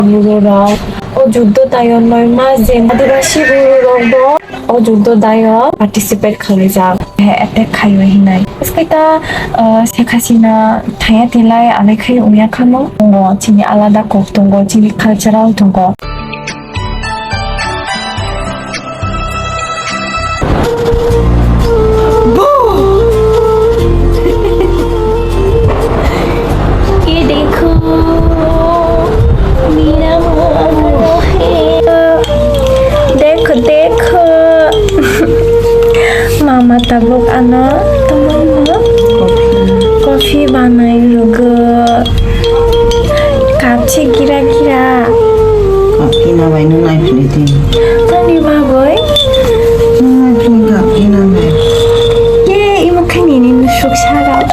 bururak o juddodayot noima je adivasi bururok o juddodayot participate khalijak attack khayo hinai iskaita Sheikh Hasina thaya tilai alaikhai uya khamo chini alada kok tongo chini cultural tongo Mama tabuk anak teman kopi banai juga kapci kira-kira kopi namai nunai filiti tadi bagoy nunai filiti kopi namai ye ibu kan ini nusuk sarap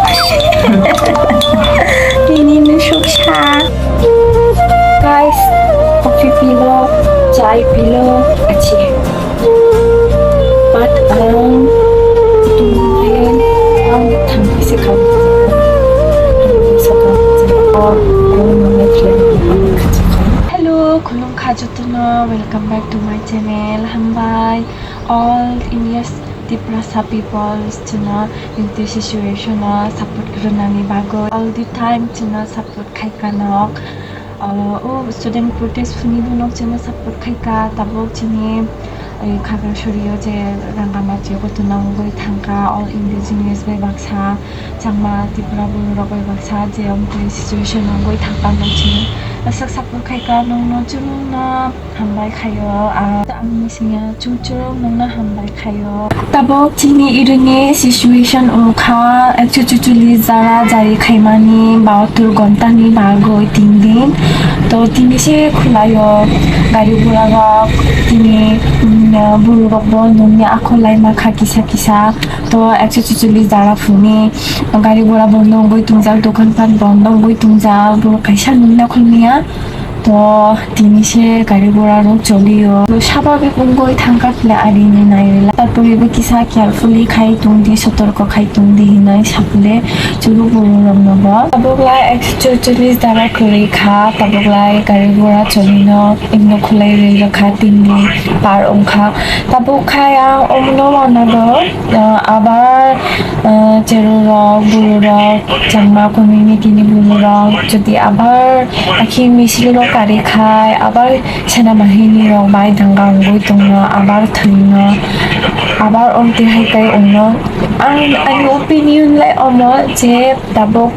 ini nusuk sarap guys kopi pilo chai pilo अच्छी but Hello, kulung kajutuna. Welcome back to my channel. Hambai all India's Diprasa people tuna in this situation support karunani bago all the time tuna support khai kanok student protest funi bunok tuna support khai ka tabok chini Khagasuriyo je Rangamati Gotunangoi Tanka all indigenous by Baksa Changma Tipura Bururok by Baksa je situation Ngoi Tanka Nochi Sak Sapur Kaika no Churuna Hambai Kayo Amnisia Chuchurong Nona Hambai Kayo Tabok Chini Irene situation Uka Chuchuli Zara Jari Kaimani Bautur Gontani Bago Tindin To Tindise Kulayo Gari Buragok Tini bururok bo nungnya aku lai makha kisa to 140 jara phuni gari gora bondo goi tungjak dokan pan bondo goi tungjak bur kaisa nungna khulmiya to tinishe gari gora ro choliyo to স্বাভাবিক গই থাঙ্কা ফলে আরিনি নাইলা তারপরে কিসা carefully খাই তুংদি সতর্ক খাই তুংদি হিনাই সাপলে চুরু বুরুরম নব তাবগলাই 144 দ্বারা করে খা তাবগলাই গাড়ি ঘোড়া চলিনো ইগনো খুলাই রেল খা তিনদি পার অংখা তাবগ খায়া অমনো মানাদ আবার চেরুরক বুরুরক চাংমা কমিউনিটিনি বুরুরক যদি আবার আখি মিছিলরক গাড়ি খায় আবার সেনাবাহিনী রক বাই দাঙ্গা অঙ্গই দङ আবার থৈনো আবার অন্তি হাইকাই অন্য आंनि ओपिनियनलाय अमो जे दाबक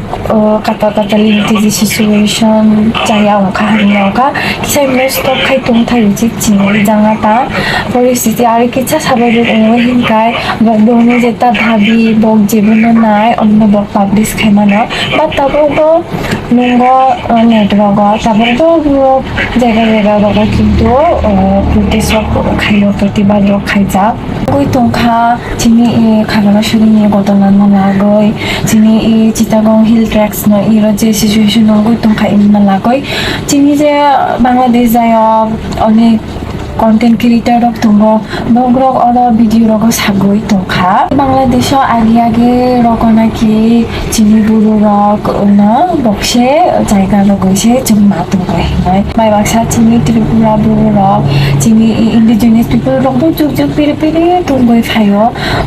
kata kata limiti di situation jaya angka hari angka kisah stop kai tung thai jik chini jangata परिस्थिति आरो किसा साबायक Amo हिंkai bok bokno jeta bhabi bok jebuno nai omno bok publish khaimano but tabok bo nungo network tabok bo jaga jaga rok kintu protest rok khayo protibad rok khaija goi tongkha chini Khagasuriनि ঘটনা নলাগৈ চিনি Chittagong hill tracts ন ইরো যে situation নগৈ তংখা ইমনা লাগৈ চিনি যে বাংলাদেশ যায় অনেক কন্টেন্ট ক্রিয়েটর রক দङ বগ্রক অর ভিডিও রক সাগৈ তংখা বাংলাদেশ আগে আগে রক নাকি চিনি বুরু রক না বক্সে জায়গা রগৈছে जों মাতুং গাইনাই বাই বাক্সা চিনি ত্রিপুরা বুরু রক চিনি ইন্ডিজিনাস পিপল রক जुग जुग पिरि पिरि दंगै फायो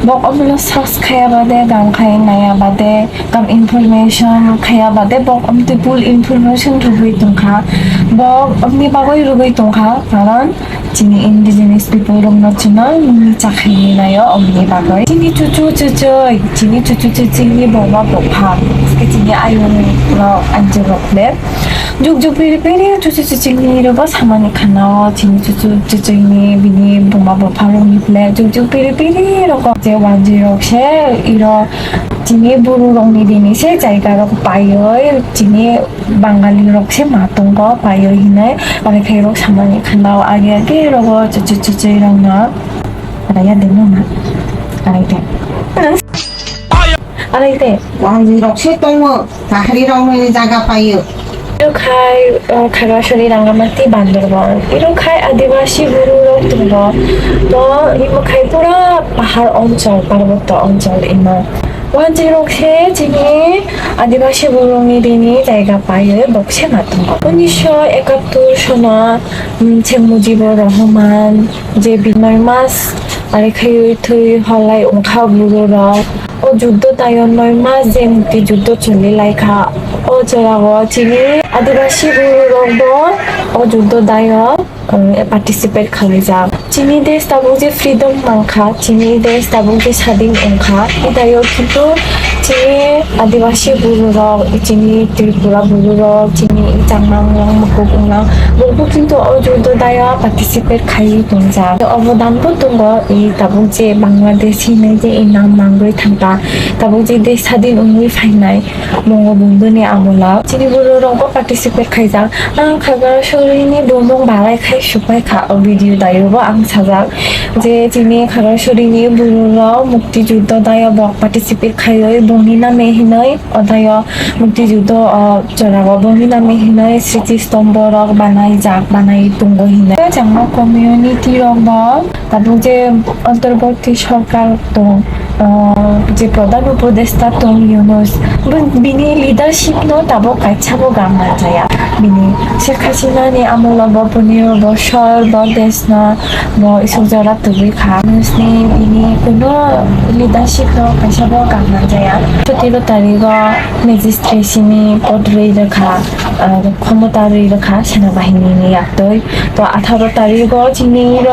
बक अमलो सास खाया बादे गाम खाय नाया बादे गाम इनफरमेशन खाया बादे बक अमते फुल इनफरमेशन रुबै तंखा बक अमनि बागै रुबै तंखा कारण चिनी indigenous people rong no chuna ni chakhini nayo omni bagoi chini chuchu ni boba bopha ske chini ayun ro anje rokle juk juk piri piri chuchu ni ro ba samani khana chini chuchu ni bini boba bopha rong ni ple juk piri piri ro ko je 10 she iro chini buru rong ni dini se jaiga rok payoi chini bangali rok se matong go payoi hinai ane khai rok samani khana age rogo chuchu rong na raya deno na araite araite wangi rok se tongo tahri rong ni jaga payo Irokai Khagasuri Rangamati Bandarbon Irokai Adivasi Guru Rok Tungo To Irokai Pura Pahar Onchol Parvata Onchol Ima 원지록세 지니 아디바시 부롱이리니 자이가 빠이의 먹세 같은 거 오니셔 에카투 쇼나 제 무지보 Rahman যে বিনয় মাস আরে খাই থই হলাই ওখা বুড়োরা ও যুদ্ধ তায়ন 9 মাস যে মুক্তিযুদ্ধ চলি লাইখা ও জরাগো চিনি আদিবাসী বুড়োরব ও যুদ্ধ দায়ন পার্টিসিপেট খালে যা চিনি দেশ তাবুক যে ফ্রিডম মাংখা চিনি দেশ তাবুক যে স্বাধীন অংখা এটাইও কিন্তু চিনি আদিবাসী বুড়োরক চিনি ত্রিপুরা বুড়োরক চিনি চাংমাংলাং মুকুকুংলাং বলবো কিন্তু ও যুদ্ধ দায়া পার্টিসিপেট খাই দংজা অবদানবো দङ ই তাবুক যে বাংলাদেশ হিনে যে এই নাম মাংগৈ থাকা তাবুক যে দেশ স্বাধীন উঙ্গৈ ফাইনাই বঙ্গবন্ধুनि আমলাव চিনি বুড়োরকबो পার্টিসিপেট খাইजा आं खागड़ाছড়িनि बुंबुं बालाय खाय सुपाय खा ভিডিও दायोबो आं साजाक যে চিনি খাগড়াছড়িनि बुरुराव मुक्तियुद्ध दायाव पार्टिसिपेट खायै बंनि नामे हिनै अदाय मुक्तियुद्ध जराव बंनि नामे हिनै स्मृति स्तम्भ रक बानाय जाक बानाय दङ हिनै जांमा कमिउनिटि रक ताबुक जे अन्तर्वर्ती सरकार दं যে প্রধান উপদেষ্টা টং ইউনুস বিনি লিডারশিপ নো তাবো কাইছাবো গামনা जाया बिनि शेख हासिनानि आमोलाव 15 বছর দেশ না इसुजरा तुबि खा नुसनि बिनि कुनो लिडरशिप नो काइछाबो गामना जाया 17 तारिखआव मेजिस्ट्रेसिनि पदरै रखा क्षमता रखा सेनाबाहिनीनि याक्तै तो 18 तारिखआव चिनिर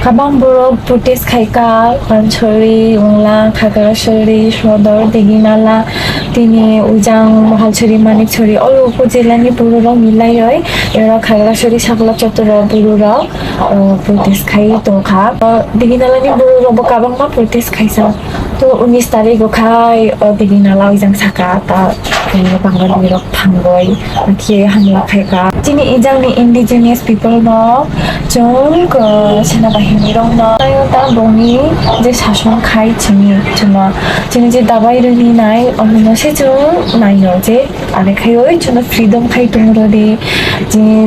काबां बर' प्रोटेस्ट खायका पानछरि उंला खागड़ाছড়ি सदर देगिनाला तिनि उजां महालछড়ি मानिकछড়ি अल उपजिल्लानि बुरुराव मिलायै एरा खागड़ाছড়ি सागला चतुराव बुरुराव प्रोटेस्ट खाय दंखा देगिनालानि बुरुरावबो काबांमा प्रोटेस्ट खायसा तो 19 तारिख खाय देगिनाला उजां साका ता बांगालि रक थांगय कि हमला खायका चिनि इजांनि इंडिजिनियास पिपल न जों सेनाबाहिनी रक न ता बंनि जे शासन खाय चिनि जे दाबाय रोनिनाय अननसे जों नायो जे आरे खायै जों फ्रीडम खाय दंरदि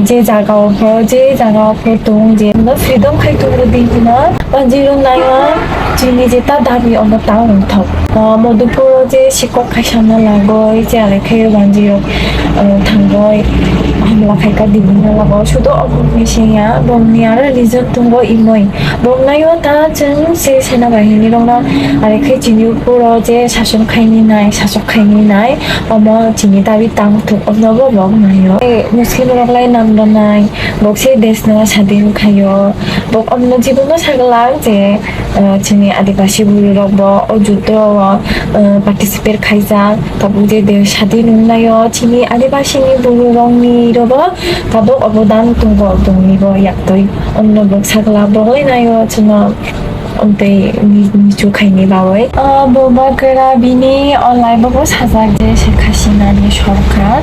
जे जागाफोर दं जे फ्रीडम खाय दंरदि ना बाजिरं नाया चिनि जे ता दाबि अन ता उंथब मधुपुर जे सिकक खायसाना लागय जे आरे खाय बाजिरं थांगय हमला खायका दिबिना लागो सुदो अबनिसिया बमनि आरो रिजर्व दंग इमै बमनायो ता जों से सेनाबाहिनी रंना आरे खाय चिनिपुर जे शासन खायनि नाय अम चिनि दाबि तां थुक अनबो बग नायो मुस्लिम रगलाय नामदनाय बक्से देशनो स्वाधीन खायो बक अन्न जीवन सागला जे चिनि आदिबासी बुरुरब अजुद्ध पार्टिसिपेट खायजा ताबु जे देश स्वाधीन नायो चिनि आदिबासीनि बुरुरंनि रब ताबो अबदान दंनिबो याक्तै अन्न बक सागला बगलाय नायो चिना ओमफ्राय मिचु खायनि बावै बबागोरा बिनि अनलाइनबो साजाक जे शेख हासिनानि सरकार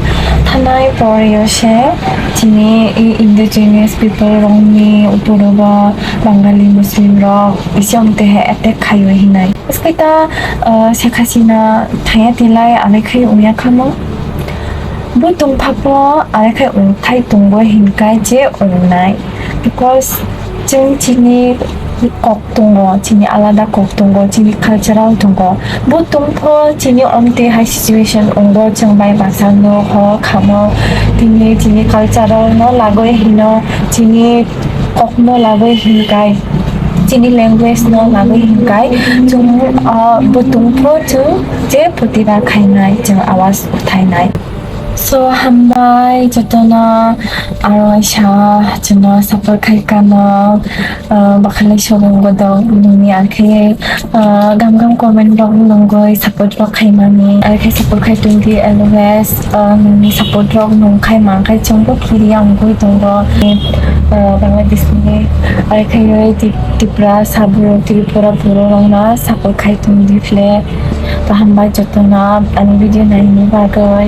थानाय परियसे चिनि इंडिजिनियास पिपल रंनि उपरबो बांगाली मुस्लिम रक इसियंते एटेक खायो हिनाय स्कैता शेख हासिना थाया तिलाय आलेखै उया खामो बुतुं फापो आलेखै उंथाय दंबो हिनकाय जे अननाय बिकज जों चिनि कक दङ चिनि आलादा कक दङ चिनि कालचाराव दङ बुतुंफो चिनि अमते हाई सिचुएशन अंग जों बाय बासानो ह खामो चिनि कालचाराव न लागय हिनो चिनि कक न लागय हिनकाय चिनि लैंग्वेज न लागय हिनकाय जों बुतुंफो जों जे प्रतिभा खायनाय जों आवाज उठायनाय So hambai jotona aroisha jono support khaikano bakhalai sorong godo nuni arkhe gam comment rok nongoi support rok khaimani arkhe support khai tungki always nuni support rok nong khai mangkai chongbo kiri amgoi tongo Bangladesh ni arkhe Tripura saburo Tripura buro rongna support khai tungdi fle to hambai jotona ani video naini bagoi